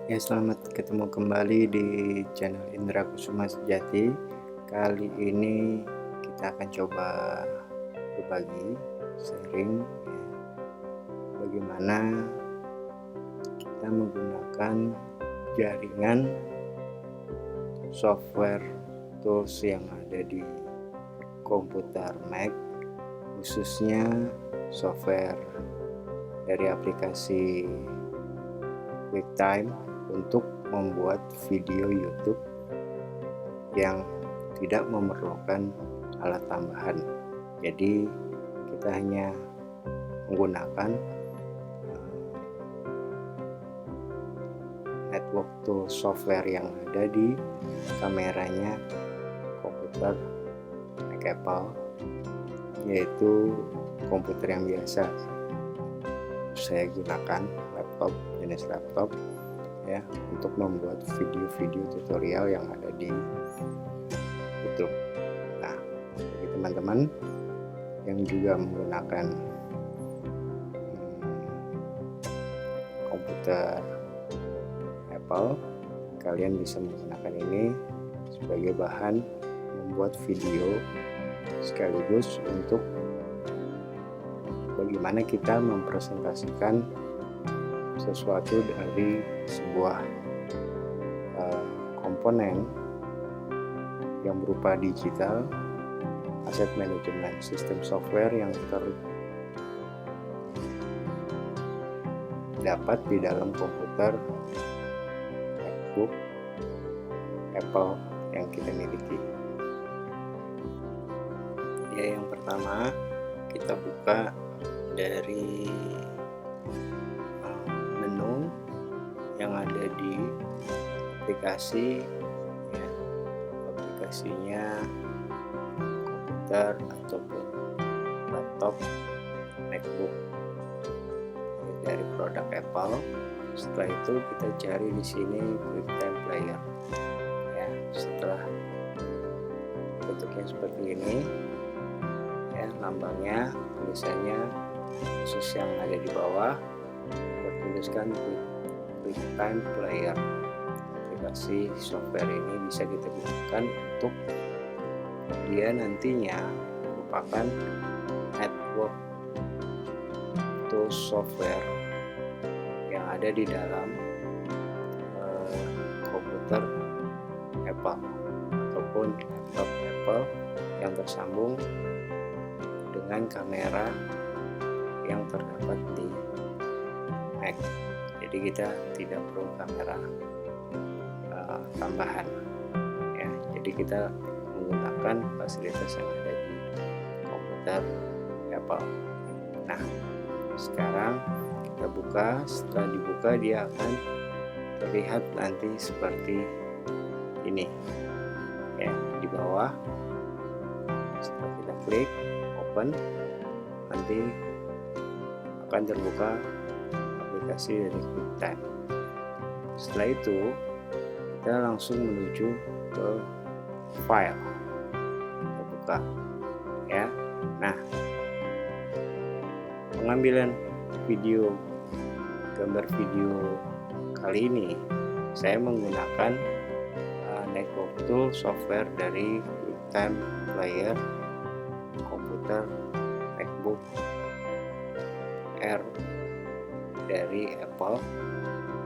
Ya, selamat ketemu kembali di channel Indra Kusuma Sejati. Kali ini kita akan coba berbagi, sharing ya, bagaimana kita menggunakan jaringan software tools yang ada di komputer Mac, khususnya software dari aplikasi QuickTime untuk membuat video YouTube yang tidak memerlukan alat tambahan. Jadi kita hanya menggunakan network tool software yang ada di kameranya komputer Mac Apple, yaitu komputer yang biasa saya gunakan, jenis laptop ya, untuk membuat video-video tutorial yang ada di YouTube. Nah, bagi teman-teman yang juga menggunakan komputer Apple, kalian bisa menggunakan ini sebagai bahan membuat video sekaligus untuk bagaimana kita mempresentasikan sesuatu dari sebuah komponen yang berupa digital asset management system software yang terdapat di dalam komputer MacBook Apple yang kita miliki. Ya, yang pertama kita buka dari menu yang ada di aplikasi ya, aplikasinya komputer ataupun laptop MacBook dari produk Apple. Setelah itu kita cari di sini QuickTime Player ya. Setelah bentuknya seperti ini ya, lambangnya, tulisannya khusus yang ada di bawah bertuliskan QuickTime Player. Aplikasi software ini bisa kita gunakan untuk dia nantinya merupakan network tools software yang ada di dalam komputer Apple ataupun laptop Apple yang tersambung dengan kamera yang terdapat di Mac. Jadi kita tidak perlu kamera tambahan ya. Jadi kita menggunakan fasilitas yang ada di komputer Apple. Nah, sekarang kita buka. Setelah dibuka dia akan terlihat nanti seperti ini ya, di bawah. Setelah kita klik open, nanti akan terbuka aplikasi dari QuickTime. Setelah itu kita langsung menuju ke file, kita buka ya. Nah, pengambilan video, gambar video kali ini saya menggunakan network tool software dari QuickTime Player komputer MacBook Air dari Apple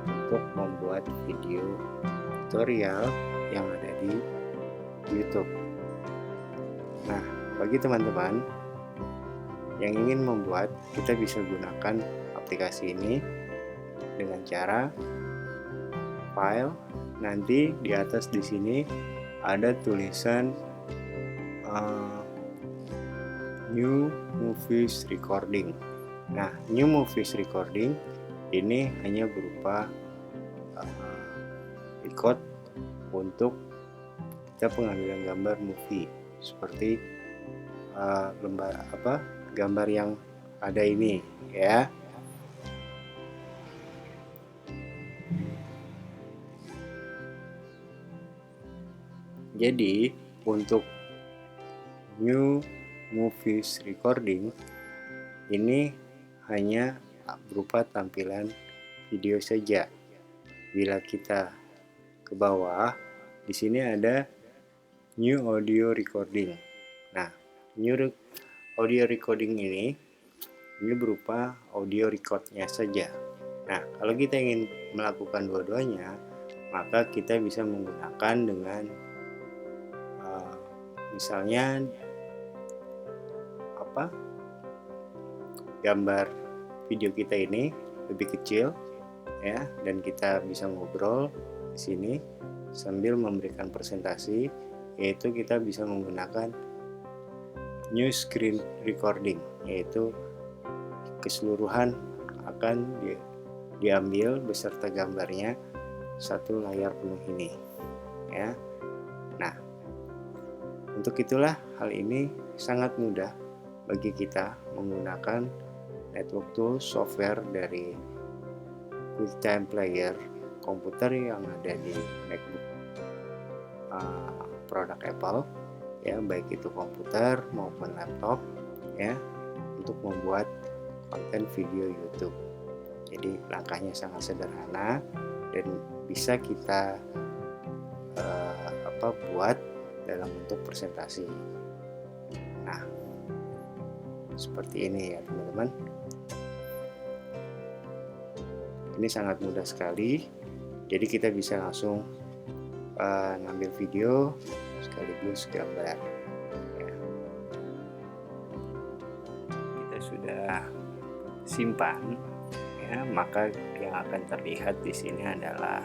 untuk membuat video tutorial yang ada di YouTube. Nah, bagi teman-teman yang ingin membuat, kita bisa gunakan aplikasi ini dengan cara file. Nanti di atas di sini ada tulisan New Movies Recording. Nah, New Movies Recording ini hanya berupa record untuk kita pengambilan gambar movie seperti gambar yang ada ini ya. Jadi untuk New Movies Recording ini hanya berupa tampilan video saja bila kita ke bawah, di sini ada new audio recording. Nah, new audio recording ini berupa audio recordnya saja. Nah, kalau kita ingin melakukan dua-duanya, maka kita bisa menggunakan dengan misalnya gambar video kita ini lebih kecil ya, dan kita bisa ngobrol di sini sambil memberikan presentasi, yaitu kita bisa menggunakan new screen recording, yaitu keseluruhan akan diambil beserta gambarnya satu layar penuh ini ya. Nah, untuk itulah hal ini sangat mudah bagi kita menggunakan network tools software dari QuickTime Player komputer yang ada di MacBook produk Apple ya, baik itu komputer maupun laptop ya, untuk membuat konten video YouTube. Jadi langkahnya sangat sederhana dan bisa kita buat dalam bentuk presentasi. Nah, seperti ini ya teman-teman. Ini sangat mudah sekali. Jadi kita bisa langsung ngambil video sekaligus gambar. Ya. Kita sudah simpan. Ya, maka yang akan terlihat di sini adalah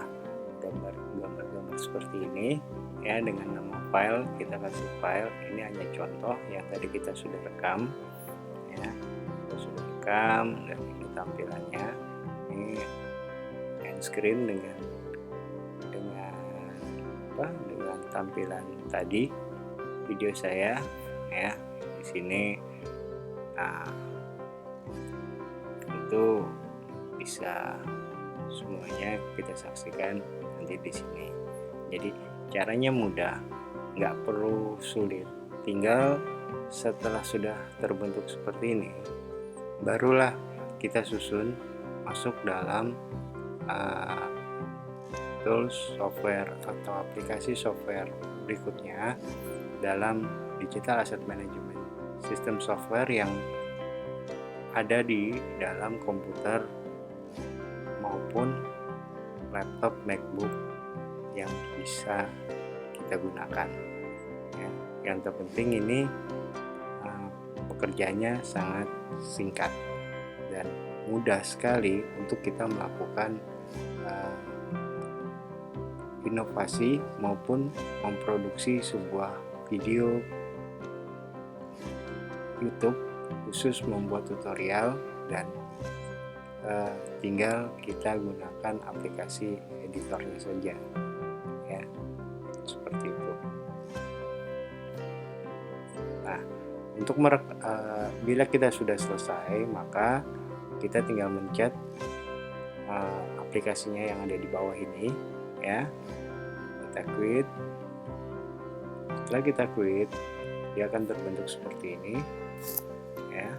gambar-gambar seperti ini ya, dengan nama file. Kita kasih file, ini hanya contoh yang tadi kita sudah rekam ya, kita sudah rekam dan ini tampilannya. Ini end screen dengan tampilan tadi video saya ya di sini. Nah, itu bisa semuanya kita saksikan nanti di sini. Jadi caranya mudah, nggak perlu sulit. Tinggal setelah sudah terbentuk seperti ini, barulah kita susun masuk dalam tools software atau aplikasi software berikutnya dalam digital asset management sistem software yang ada di dalam komputer maupun laptop MacBook yang bisa kita gunakan ya. Yang terpenting ini pekerjaannya sangat singkat dan mudah sekali untuk kita melakukan inovasi maupun memproduksi sebuah video YouTube khusus membuat tutorial, dan tinggal kita gunakan aplikasi editornya saja ya, seperti itu. Nah, untuk bila kita sudah selesai, maka kita tinggal mencet aplikasinya yang ada di bawah ini ya. Kita quit. Setelah kita quit, dia akan terbentuk seperti ini ya.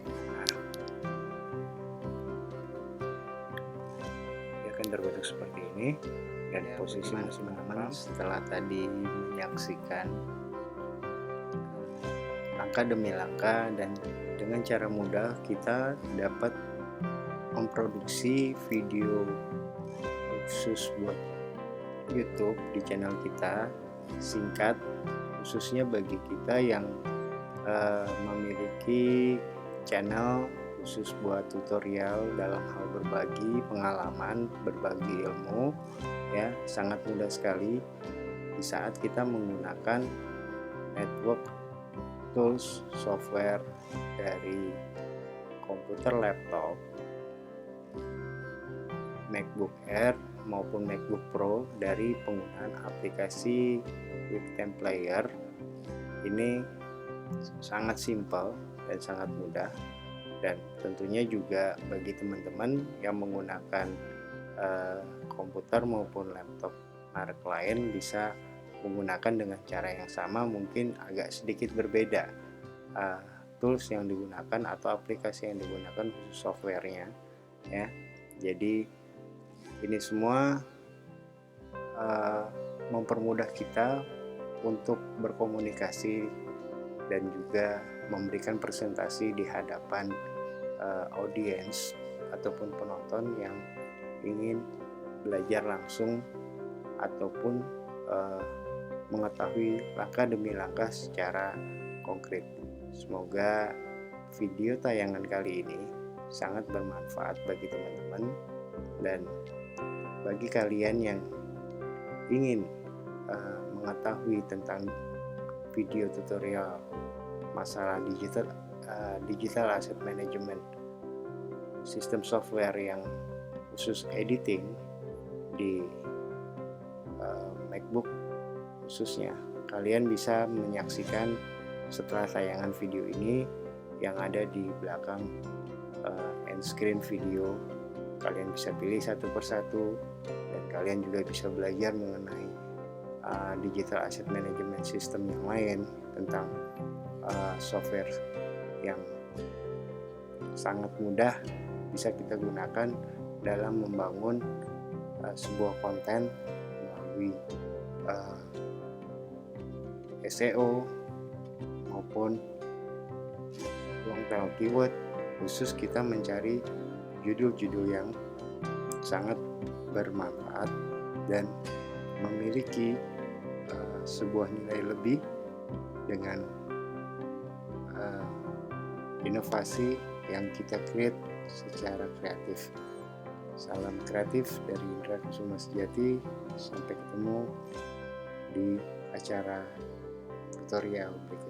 Nah, dia akan terbentuk seperti ini dan ya, posisi masih menempel. Setelah tadi menyaksikan langkah demi langkah dan dengan cara mudah kita dapat memproduksi video khusus buat YouTube di channel kita, singkat, khususnya bagi kita yang memiliki channel khusus buat tutorial dalam hal berbagi pengalaman, berbagi ilmu ya. Sangat mudah sekali di saat kita menggunakan network tools software dari komputer laptop, MacBook Air maupun MacBook Pro dari penggunaan aplikasi QuickTime Player. Ini sangat simpel dan sangat mudah, dan tentunya juga bagi teman-teman yang menggunakan komputer maupun laptop merek lain bisa menggunakan dengan cara yang sama, mungkin agak sedikit berbeda tools yang digunakan atau aplikasi yang digunakan khusus softwarenya ya. Jadi Ini semua mempermudah kita untuk berkomunikasi dan juga memberikan presentasi di hadapan audiens ataupun penonton yang ingin belajar langsung ataupun mengetahui langkah demi langkah secara konkret. Semoga video tayangan kali ini sangat bermanfaat bagi teman-teman, dan bagi kalian yang ingin mengetahui tentang video tutorial masalah digital asset management, sistem software yang khusus editing di MacBook khususnya, kalian bisa menyaksikan setelah tayangan video ini yang ada di belakang end screen video. Kalian bisa pilih satu persatu dan kalian juga bisa belajar mengenai digital asset management system yang lain, tentang software yang sangat mudah bisa kita gunakan dalam membangun sebuah konten melalui SEO maupun long tail keyword, khusus kita mencari judul-judul yang sangat bermanfaat dan memiliki sebuah nilai lebih dengan inovasi yang kita create secara kreatif. Salam kreatif dari Indra Kusuma Sejati. Sampai ketemu di acara tutorial berikutnya.